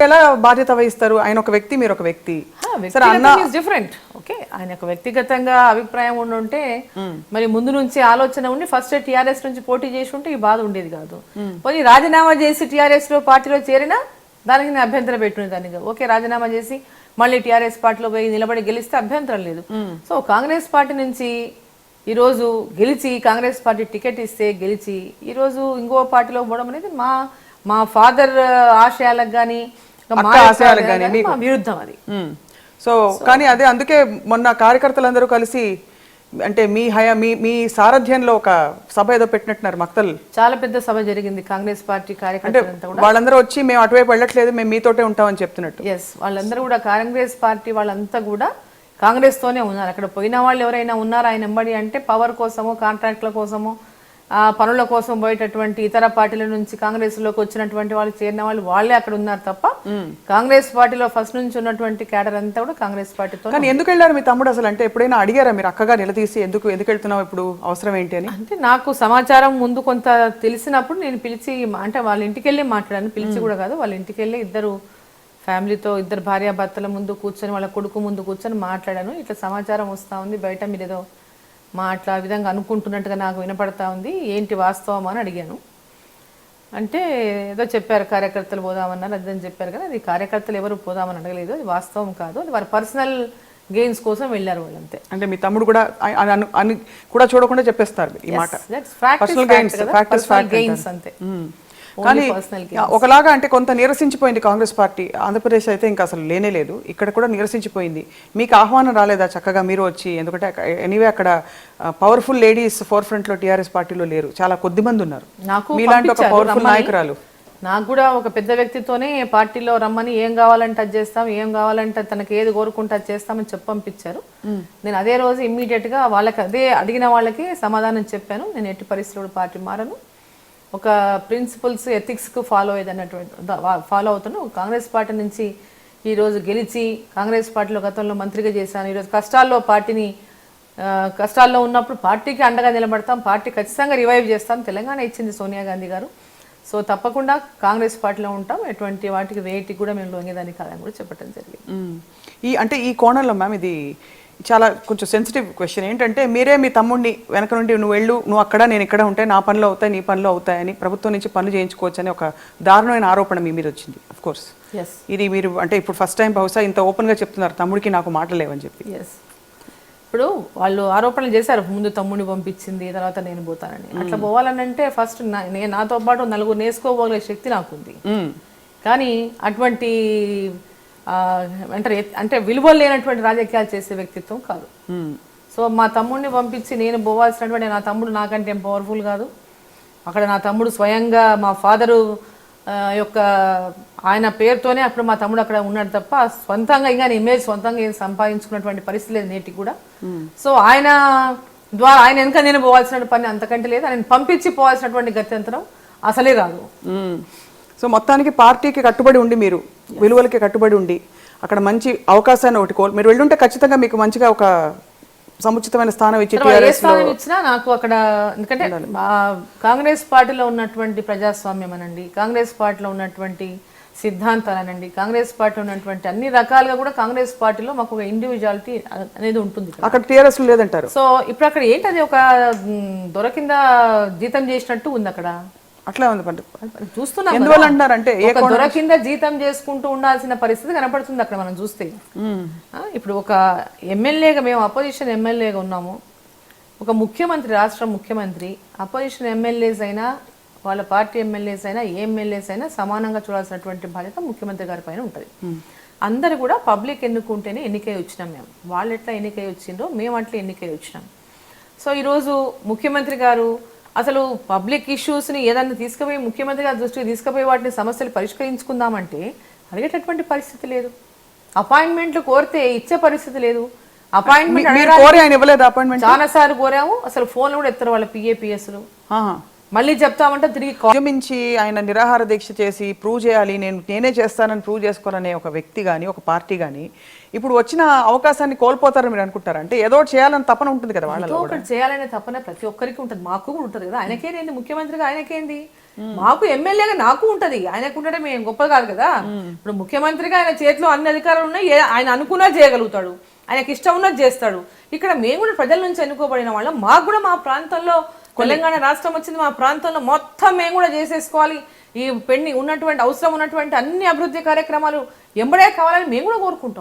ఎలా బాధ్యత వహిస్తారు? ఆయన ఒక వ్యక్తి, మీరు ఒక వ్యక్తి. సరే అన్న డిఫరెంట్. ఓకే, ఆయన ఒక వ్యక్తిగతంగా అభిప్రాయం ఉంటే మరి ముందు నుంచి ఆలోచన ఉండి ఫస్ట్ టీఆర్ఎస్ నుంచి పోటీ చేసి ఉంటే ఈ బాధ ఉండేది కాదు. పోనీ రాజీనామా చేసి టీఆర్ఎస్ లో పార్టీలో చేరినా దానికి నేను అభ్యంతరం పెట్టుకునే దానికి. ఓకే, రాజీనామా చేసి మళ్ళీ టీఆర్ఎస్ పార్టీలో పోయి నిలబడి గెలిస్తే అభ్యంతరం లేదు. సో కాంగ్రెస్ పార్టీ నుంచి ఈరోజు గెలిచి కాంగ్రెస్ పార్టీ టికెట్ ఇస్తే గెలిచి ఈరోజు ఇంకో పార్టీలో పోవడం అనేది మా ఫాదర్ ఆశయాలకు కానీ మా విరుద్ధం అది. సో కానీ అదే అందుకే మొన్న కార్యకర్తలందరూ కలిసి అంటే మీ సారథ్యంలో ఒక సభ ఏదో పెట్టినట్టున్నారు మక్తల్. చాలా పెద్ద సభ జరిగింది కాంగ్రెస్ పార్టీ కార్యకర్తలంతా కూడా. వాళ్ళందరూ వచ్చి మేము అటువైపు వెళ్ళట్లేదు, మేము మీతోటే ఉంటామని చెప్తున్నట్టు. ఎస్, వాళ్ళందరూ కూడా కాంగ్రెస్ పార్టీ వాళ్ళంతా కూడా కాంగ్రెస్ తోనే ఉన్నారు. అక్కడ పోయిన వాళ్ళు ఎవరైనా ఉన్నారా ఆయన ఎంబడి అంటే పవర్ కోసమో కాంట్రాక్ట్ల కోసమో పనుల కోసం పోయేటటువంటి ఇతర పార్టీల నుంచి కాంగ్రెస్ లోకి వచ్చినటువంటి వాళ్ళు చేరిన వాళ్ళే అక్కడ ఉన్నారు తప్ప కాంగ్రెస్ పార్టీలో ఫస్ట్ నుంచి ఉన్నటువంటి క్యాడర్ అంతా కూడా కాంగ్రెస్ పార్టీతో. కానీ ఎందుకు వెళ్ళారు మీ తమ్ముడు అసలు? అంటే ఎప్పుడైనా అడిగారా మీరు అక్కగా నిలదీసి ఎందుకు వెళ్తున్నావు ఇప్పుడు, అవసరం ఏంటి అని? అంటే నాకు సమాచారం ముందు కొంత తెలిసినప్పుడు నేను పిలిచి అంటే వాళ్ళ ఇంటికి వెళ్ళి మాట్లాడాను. పిలిచి కూడా కాదు, వాళ్ళ ఇంటికి వెళ్ళి ఇద్దరు ఫ్యామిలీతో ఇద్దరు భార్యాభర్తల ముందు కూర్చొని వాళ్ళ కొడుకు ముందు కూర్చొని మాట్లాడాను. ఇట్లా సమాచారం వస్తూ ఉంది బయట, మీరు ఏదో అట్లా విధంగా అనుకుంటున్నట్టుగా నాకు వినపడతా ఉంది, ఏంటి వాస్తవం అని అడిగాను. అంటే ఏదో చెప్పారు కార్యకర్తలు పోదామన్నారు అదని చెప్పారు కదా, అది కార్యకర్తలు ఎవరు పోదామని అడగలేదు, అది వాస్తవం కాదు, అది వారి పర్సనల్ గెయిన్స్ కోసం వెళ్ళారు వాళ్ళంతే. అంటే మీ తమ్ముడు కూడా అని కూడా చూడకుండా చెప్పేస్తారు ఈ మాట. గెయిన్స్ అంతే. కానీ ఒకలాగా అంటే కొంత నీరసించిపోయింది కాంగ్రెస్ పార్టీ. ఆంధ్రప్రదేశ్ అయితే ఇంకా అసలు లేనే లేదు, ఇక్కడ కూడా నీరసించిపోయింది. మీకు ఆహ్వానం రాలేదా చక్కగా మీరు వచ్చి? ఎందుకంటే ఎనీవే అక్కడ పవర్ఫుల్ లేడీస్ ఫోర్ ఫ్రంట్ లో టీఆర్ఎస్ పార్టీలో లేరు, చాలా కొద్ది మంది ఉన్నారు. మీలాంటి ఒక పవర్ఫుల్ నాయకురాలు. నాకు కూడా ఒక పెద్ద వ్యక్తితోనే పార్టీలో రమ్మని ఏం కావాలంటే అది చేస్తాం, ఏం కావాలంటే తనకి ఏది కోరుకుంటే అది చేస్తామని చెప్పి పంపించారు. నేను అదే రోజు ఇమ్మీడియట్ గా వాళ్ళకి అదే అడిగిన వాళ్ళకి సమాధానం చెప్పాను, నేను ఎట్టి పరిస్థితుల్లో పార్టీ మారను, ఒక ప్రిన్సిపల్స్ ఎథిక్స్కు ఫాలో అవుతాను. కాంగ్రెస్ పార్టీ నుంచి ఈరోజు గెలిచి కాంగ్రెస్ పార్టీలో గతంలో మంత్రిగా చేశాను. ఈరోజు కష్టాల్లో ఉన్నప్పుడు పార్టీకి అండగా నిలబడతాం, పార్టీ ఖచ్చితంగా రివైవ్ చేస్తాం. తెలంగాణ ఇచ్చింది సోనియా గాంధీ గారు. సో తప్పకుండా కాంగ్రెస్ పార్టీలో ఉంటాం, ఎటువంటి వాటికి వేటికి కూడా మేము లొంగేదాన్ని కాదని కూడా చెప్పడం జరిగింది. ఈ కోణంలో మ్యామ్ ఇది చాలా కొంచెం సెన్సిటివ్ క్వశ్చన్. ఏంటంటే మీరే మీ తమ్ముడిని వెనక నుండి నువ్వు అక్కడ నేను ఇక్కడ ఉంటే నా పనులు అవుతాయి నీ పనులు అవుతాయని ప్రభుత్వం నుంచి పనులు చేయించుకోవచ్చు అని ఒక దారుణమైన ఆరోపణ మీ మీద వచ్చింది. అఫ్ కోర్స్ ఇది మీరు అంటే ఇప్పుడు ఫస్ట్ టైం బహుశా ఇంత ఓపెన్ గా చెప్తున్నారు తమ్ముడికి నాకు మాటలు లేవని చెప్పి. ఇప్పుడు వాళ్ళు ఆరోపణలు చేశారు, ముందు తమ్ముడిని పంపించింది తర్వాత నేను పోతానని. అట్లా పోవాలని అంటే ఫస్ట్ నాతో పాటు నలుగురు నేర్చుకోబోలే శక్తి నాకుంది. కానీ అటువంటి అంటే విలువలు లేనటువంటి రాజకీయాలు చేసే వ్యక్తిత్వం కాదు. సో మా తమ్ముడిని పంపించి నేను పోవాల్సినటువంటి, నా తమ్ముడు నాకంటే ఏం పవర్ఫుల్ కాదు. అక్కడ నా తమ్ముడు స్వయంగా మా ఫాదరు యొక్క ఆయన పేరుతోనే అప్పుడు మా తమ్ముడు అక్కడ ఉన్నాడు తప్ప సొంతంగా ఇంకా ఇమేజ్ సొంతంగా ఏం సంపాదించుకున్నటువంటి పరిస్థితి లేదు నేటికి కూడా. సో ఆయన ద్వారా ఆయన వెనక నేను పోవాల్సిన పని అంతకంటే లేదు, ఆయన పంపించి పోవాల్సినటువంటి గత్యంతరం అసలే రాదు. సో మొత్తానికి పార్టీకి కట్టుబడి ఉండి మీరు విలువలకి కట్టుబడి ఉండి అక్కడ మంచి అవకాశాన్ని ఒకటి మీరు వెళ్ళుంటే ఖచ్చితంగా మీకు మంచిగా ఒక సముచితమైన స్థానం ఇచ్చినా నాకు అక్కడ, ఎందుకంటే కాంగ్రెస్ పార్టీలో ఉన్నటువంటి ప్రజాస్వామ్యం అనండి, కాంగ్రెస్ పార్టీలో ఉన్నటువంటి సిద్ధాంతాలనండి, కాంగ్రెస్ పార్టీలో ఉన్నటువంటి అన్ని రకాలుగా కూడా కాంగ్రెస్ పార్టీలో మాకు ఒక ఇండివిజువాలిటీ అనేది ఉంటుంది. అక్కడ టీఆర్ఎస్ లేదంటారు. సో ఇప్పుడు అక్కడ ఏంటది ఒక దొర కింద జీతం చేసినట్టు ఉంది అక్కడ. అట్లా ఉంది చూస్తున్నాం, దొర కింద జీతం చేసుకుంటూ ఉండాల్సిన పరిస్థితి కనపడుతుంది అక్కడ మనం చూస్తే. ఇప్పుడు ఒక ఎమ్మెల్యేగా మేము అపోజిషన్ ఎమ్మెల్యేగా ఉన్నాము, ఒక ముఖ్యమంత్రి రాష్ట్ర ముఖ్యమంత్రి అపోజిషన్ ఎమ్మెల్యేస్ అయినా వాళ్ళ పార్టీ ఎమ్మెల్యేస్ అయినా ఏ ఎమ్మెల్యేస్ అయినా సమానంగా చూడాల్సినటువంటి బాధ్యత ముఖ్యమంత్రి గారి పైన ఉంటుంది. అందరు కూడా పబ్లిక్ ఎన్నుకుంటేనే ఎన్నికై వచ్చినాం. మేము వాళ్ళు ఎట్లా ఎన్నికై వచ్చిందో మేము అట్లా ఎన్నికై వచ్చినాం. సో ఈరోజు ముఖ్యమంత్రి గారు అసలు పబ్లిక్ ఇష్యూస్ని ఏదన్నా తీసుకుపోయి ముఖ్యమంత్రి గారి దృష్టికి తీసుకుపోయి వాటిని సమస్యలు పరిష్కరించుకుందామంటే అడిగేటటువంటి పరిస్థితి లేదు. అపాయింట్మెంట్లు కోరితే ఇచ్చే పరిస్థితి లేదు. అపాయింట్మెంట్ చాలా సార్లు కోరాము, అసలు ఫోన్లు కూడా ఎత్తారు వాళ్ళ పిఏపిఎస్లు. మళ్ళీ చెప్తామంటే తిరిగి ఉద్యమించి ఆయన నిరాహార దీక్ష చేసి ప్రూవ్ చేయాలి, నేనే చేస్తానని ప్రూవ్ చేసుకోవాలనే ఒక వ్యక్తి కానీ ఒక పార్టీ కానీ ఇప్పుడు వచ్చిన అవకాశాన్ని కోల్పోతారని మీరు అనుకుంటారా? అంటే ఏదో ఒకటి చేయాలని తపన ఉంటుంది కదా వాళ్ళలో. ఒకటి చేయాలనే తపన ప్రతి ఒక్కరికి ఉంటుంది, మాకు కూడా ఉంటుంది కదా. ఆయనకేంది ముఖ్యమంత్రిగా, ఆయనకేంది, మాకు ఎమ్మెల్యేగా నాకు ఉంటది. ఆయనకు ఉండడం ఏం గొప్ప కాదు కదా. ఇప్పుడు ముఖ్యమంత్రిగా ఆయన చేతిలో అన్ని అధికారాలు ఉన్నాయి, ఆయన అనుకున్నా చేయగలుగుతాడు, ఆయనకి ఇష్టం ఉన్నది చేస్తాడు. ఇక్కడ మేము కూడా ప్రజల నుంచి ఎన్నుకోబడిన వాళ్ళం, మాకు కూడా మా ప్రాంతంలో తెలంగాణ రాష్ట్రం వచ్చింది, మా ప్రాంతంలో మొత్తం మేము కూడా చేసేసుకోవాలి, ఈ పెండింగ్ ఉన్నటువంటి అవసరం ఉన్నటువంటి అన్ని అభివృద్ధి కార్యక్రమాలు ఎంబడే కావాలని మేము కూడా కోరుకుంటాం.